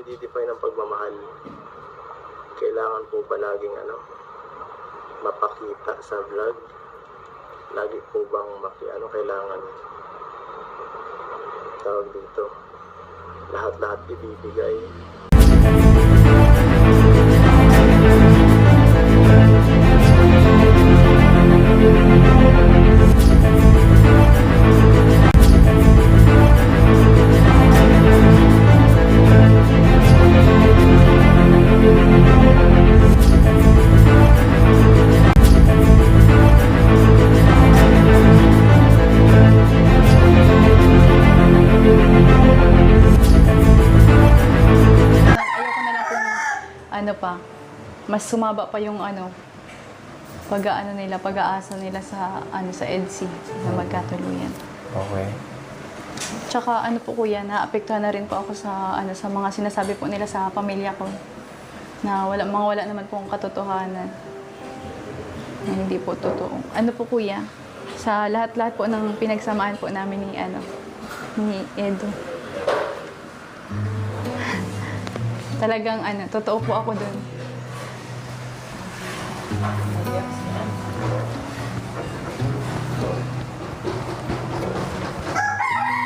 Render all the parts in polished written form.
i-define ng pagmamahal? Kailangan po ba laging mapakita sa vlog? Lagi po bang kailangan tawag dito? Lahat-lahat ibibigay? Mas sumaba pa yung pag-aasa nila sa sa EDSI na magkatuluyan. Okay. Tsaka po kuya, naapektuhan na rin po ako sa sa mga sinasabi po nila sa pamilya ko na wala naman pong katotohanan. Na hindi po totoo. Po kuya, sa lahat-lahat po ng pinagsamaan po namin ni Edo. Talagang totoo po ako dun.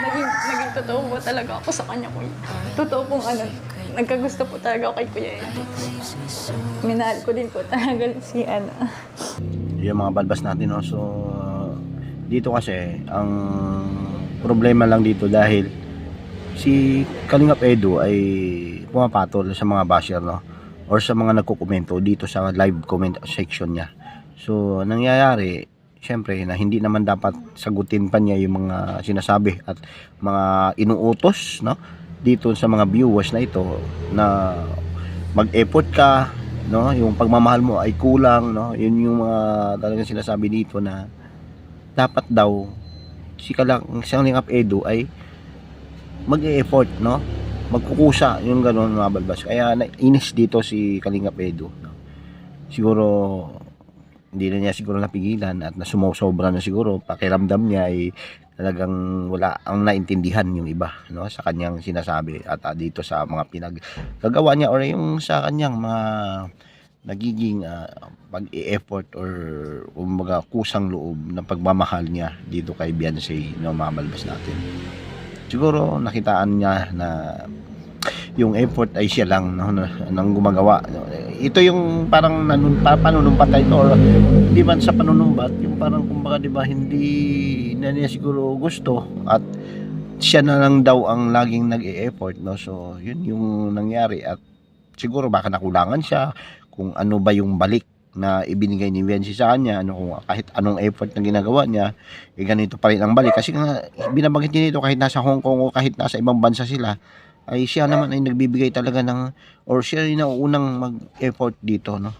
Naging totoo po talaga ako sa kanya, kuya. Totoo pong nagkagusto po talaga ako kay kuya. Minahal ko din po talaga si Yung mga balbas natin, no? So dito kasi ang problema lang dito dahil si Kalingap Edu ay pumapatol sa mga basher, no? Or sa mga nagkokomento dito sa live comment section niya. So nangyayari syempre na hindi naman dapat sagutin pa niya yung mga sinasabi at mga inuutos, no, dito sa mga viewers na ito na mag-effort ka, no, yung pagmamahal mo ay kulang, no. Yun yung mga talagang sinasabi dito na dapat daw si Kalingap Edu ay mag-e-effort, no, magkukusa, yung gano'n mga balbas. Kaya nainis dito si Kalingap Edu, no? Siguro hindi na niya siguro napigilan at nasumosobra na siguro, pakiramdam niya ay talagang wala ang naintindihan yung iba, no, sa kanyang sinasabi at dito sa mga pinaggagawa niya or yung sa kanyang mga nagiging pag-e-effort or kumbaga kusang loob ng pagmamahal niya dito kay Beyonce, no, mga balbas natin. Siguro nakitaan niya na yung effort ay siya lang, no, nang gumagawa. Ito yung parang panunumpat ito, or hindi man sa panunumbat, yung parang kumbaga, di ba, hindi na niya siguro gusto at siya na lang daw ang laging nag-e-effort, no. So yun yung nangyari at siguro baka nakulangan siya kung ano ba yung balik na ibinigay ni Wensi sa kanya, kung kahit anong effort na ginagawa niya, ganito pa rin ang balik. Kasi nga, binabanggit niya dito, kahit nasa Hong Kong o kahit nasa ibang bansa sila, ay siya naman ay nagbibigay talaga ng, or siya ay nauunang mag-effort dito, no.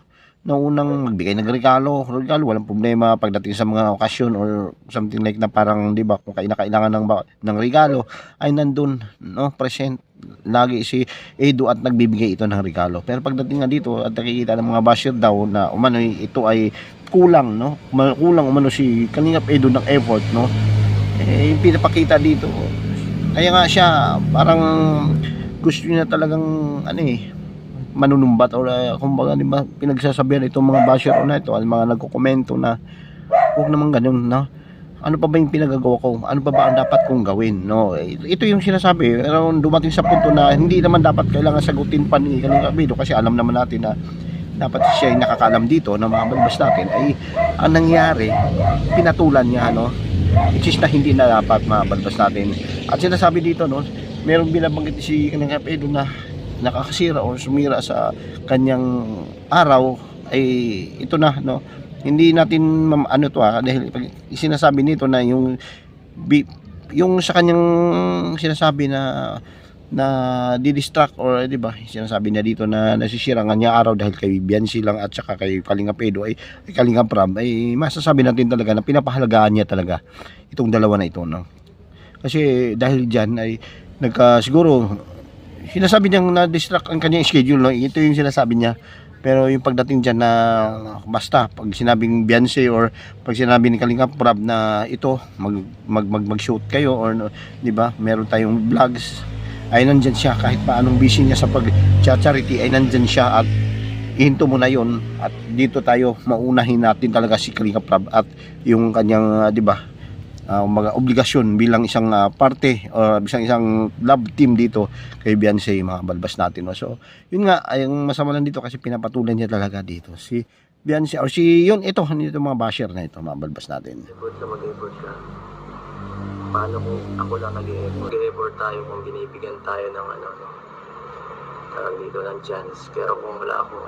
Nauunang magbigay ng regalo, walang problema pagdating sa mga okasyon or something like na parang, di ba, kung kailangan ng regalo, ay nandun, no, present lagi si Edu at nagbibigay ito ng regalo. Pero pagdating nga dito at nakikita ng mga basher daw na umano ito ay kulang, no, kulang umano si Kalingap Edu ng effort, no, yung pinapakita dito. Kaya nga siya parang gusto niya talagang manunumbat or kumbaga, di ba, pinagsasabihan itong mga basher na ito, mga nagko-komento na huwag naman ganun, no. Ano pa ba yung pinagagawa ko? Ano pa ba ang dapat kong gawin, no? Ito yung sinasabi. Pero dumating sa punto na hindi naman dapat kailangan sagutin pa ni Kalingap Edu, kasi alam naman natin na dapat siya ay nakakaalam dito na mga balbas natin ay ang nangyari, pinatulan niya, no, which is na hindi na dapat mga balbas natin. At sinasabi dito, no, merong binabanggit si Kalingap Edu na nakakasira o sumira sa kanyang araw ay ito na, no. Hindi natin dahil pag sinasabi nito na yung sa kanyang sinasabi na di-distract or, di ba, sinasabi niya dito na nasisira ang kanyang araw dahil kay Beyonce lang at saka kay Kalingap Edu ay Kalingap Rob, ay masasabi natin talaga na pinapahalagaan niya talaga itong dalawa na ito, no. Kasi dahil diyan ay siguro sinasabi niyang na-distract ang kanyang schedule, no? Ito yung sinasabi niya. Pero yung pagdating dyan na basta pag sinabing Beyonce or pag sinabi ni Kalingap Rob na ito mag-shoot kayo or, di ba, meron tayong vlogs ay nandyan siya. Kahit pa anong busy niya sa pag-charity ay nandyan siya, at ihinto mo na yon, at dito tayo maunahin natin talaga si Kalinga Prab at yung kanyang di ba, mga obligasyon bilang isang parte o isang love team dito kay Beyonce, mga balbas natin, no? So yun nga, ay ang masama lang dito kasi pinapatulan niya talaga dito si Beyonce, or si yun, ito mga basher na ito, mga balbas natin. Effort sa mag-effort ka. Paano kung ako lang nag-effort? Mag-effort tayo kung binibigyan tayo ng tawag dito ng chance. Pero kung wala akong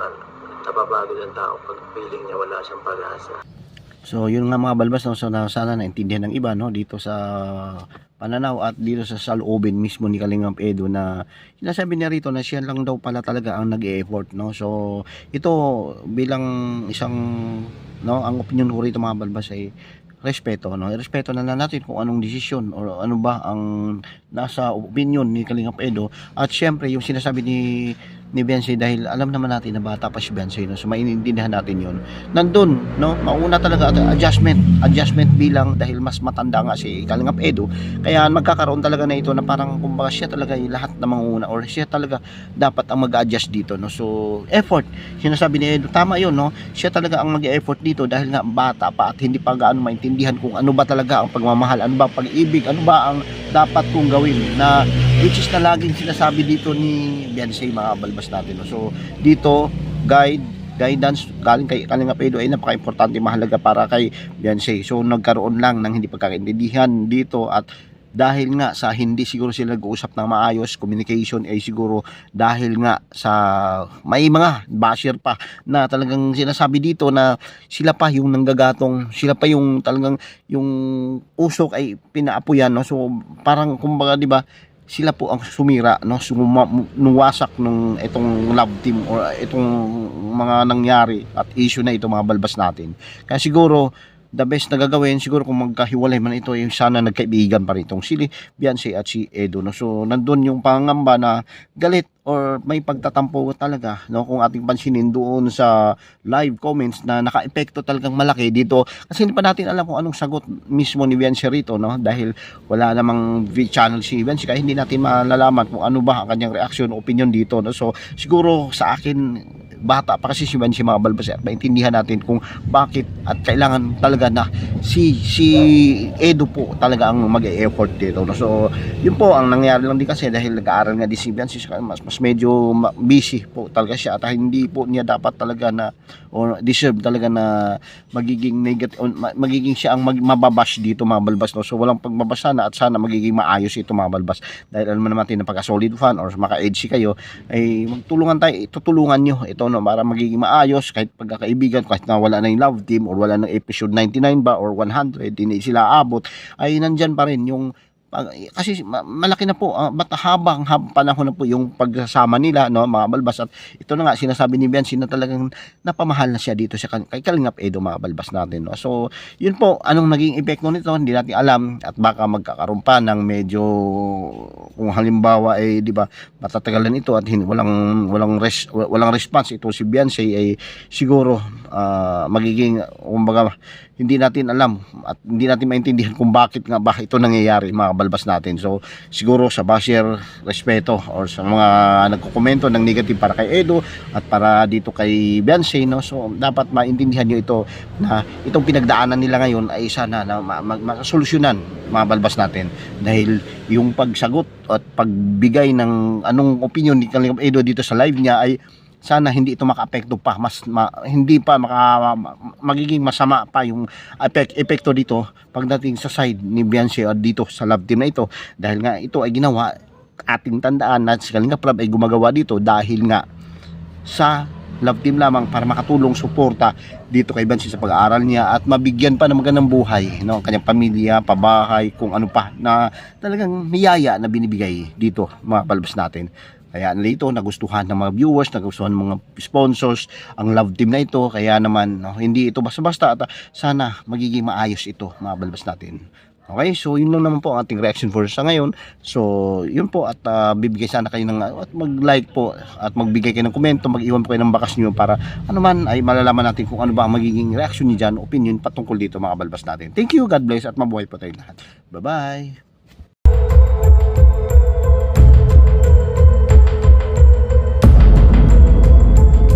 napapagod ang tao pag feeling niya wala siyang pag-asa. So yun nga, mga balbas, no? So sana naintindihan ng iba, no, dito sa pananaw at dito sa saloobin mismo ni Kalingap Edo, na sinasabi niya rito na siya lang daw pala talaga ang nag-e-effort, no? So ito bilang isang, no, ang opinion ko rito, mga balbas, ay respeto, no? Respeto na natin kung anong desisyon o ano ba ang nasa opinion ni Kalingap Edo, at syempre yung sinasabi ni Beyonce, dahil alam naman natin na bata pa si Beyonce, no? So maintindihan natin yun. Nandun, no, mauna talaga adjustment bilang dahil mas matanda nga si Kalingap Edo, kaya magkakaroon talaga na ito na parang kumbaga siya talaga yung lahat na manguna, or siya talaga dapat ang mag-adjust dito, no? So effort, sinasabi ni Edo, tama yun, no? Siya talaga ang mag-effort dito dahil nga bata pa at hindi pa gaano maintindihan kung ano ba talaga ang pagmamahal, ano ba pag-ibig, ano ba ang dapat kong gawin, na which is na laging sinasabi dito ni Beyonce, mga balbas natin, no? So dito guidance galing kay Kalingap Edo ay napaka-importante, mahalaga para kay Beyonce. So nagkaroon lang ng hindi pagkakaintindihan dito, at dahil nga sa hindi siguro sila nag-uusap ng maayos, communication ay siguro dahil nga sa may mga basher pa na talagang sinasabi dito na sila pa yung nanggagatong, sila pa yung talagang yung usok ay pinaapuyan, no? So parang kumbaga, di ba, sila po ang sumira, no, nuwasak nung itong love team or itong mga nangyari at issue na ito, mga balbas natin. Kaya siguro the best na gagawin siguro kung magkahiwalay man ito, yung sana nagkaibigan pa rin itong si Beyonce at si Edo, no? So nandun yung pangamba na galit or may pagtatampo talaga, no, kung ating pansinin doon sa live comments na naka-epekto talagang malaki dito, kasi hindi pa natin alam kung anong sagot mismo ni Beyonce rito, no, dahil wala namang channel si Beyonce, kaya hindi natin malalaman kung ano ba ang kanyang reaksyon o opinion dito, no? So siguro sa akin, bata pa kasi si Beyonce, mga balbas, at maintindihan natin kung bakit at kailangan talaga na si Edo po talaga ang mag-e-effort dito, no? So yun po ang nangyari lang din, kasi dahil nag-aaral nga din si Beyonce, mas medyo busy po talaga siya, at hindi po niya dapat talaga na o deserve talaga na magiging negative, magiging siya ang mababash dito, mga balbas, no? So walang pagbabash sana, at sana magiging maayos ito, mga balbas, dahil alam naman natin na pagka-solid fan or maka-edgy kayo ay magtulungan tayo, tutulungan nyo ito, no, para magiging maayos kahit pagkakaibigan, kahit na wala na yung love team or wala ng episode 99 ba or 100, hindi sila abot, ay nandyan pa rin yung kasi malaki na po, habang panahon na po yung pagsasama nila, no, mga balbas, at ito na nga sinasabi ni Beyonce na talagang napamahal na siya dito sa kay Kalingap Edo, mga balbas natin, no? So yun po, anong naging epekto nito hindi natin alam, at baka magkakaroon pa ng medyo, kung halimbawa ay di ba matatagalan ito at walang response ito si Beyonce, ay siguro magiging kumbaga hindi natin alam at hindi natin maintindihan kung bakit nga ba ito nangyayari, mga balbas natin. So siguro sa basher, respeto, or sa mga nagkokomento ng negative para kay Edo at para dito kay Beyonce, no? So dapat maintindihan nyo ito, na itong pinagdaanan nila ngayon ay sana na masolusyonan, mga balbas natin, dahil yung pagsagot at pagbigay ng anong opinion ni Kalingap Edo dito sa live niya ay sana hindi ito maka-apekto pa, hindi pa magiging masama pa yung epekto dito pagdating sa side ni Beyonce o dito sa love team na ito, dahil nga ito ay ginawa, ating tandaan na si Kalingap Prab ay gumagawa dito dahil nga sa love team lamang, para makatulong suporta dito kay Beyonce sa pag-aaral niya at mabigyan pa ng magandang buhay, no, kanyang pamilya, pabahay, kung ano pa na talagang niyaya na binibigay dito, mga balbas natin. Kaya nito nagustuhan ng mga viewers, nagustuhan ng mga sponsors ang love team na ito, kaya naman, no, hindi ito basta-basta, at sana magiging maayos ito, mga balbas natin. Okay, so yun lang naman po ang ating reaction for sa ngayon. So yun po, at bibigay sana kayo ng at mag-like po at magbigay kayo ng komento, mag-iwan po kayo ng bakas nyo para ano man ay malalaman natin kung ano ba ang magiging reaction niyo dyan, opinion patungkol dito, mga balbas natin. Thank you, God bless, at mabuhay po tayong lahat. Bye bye.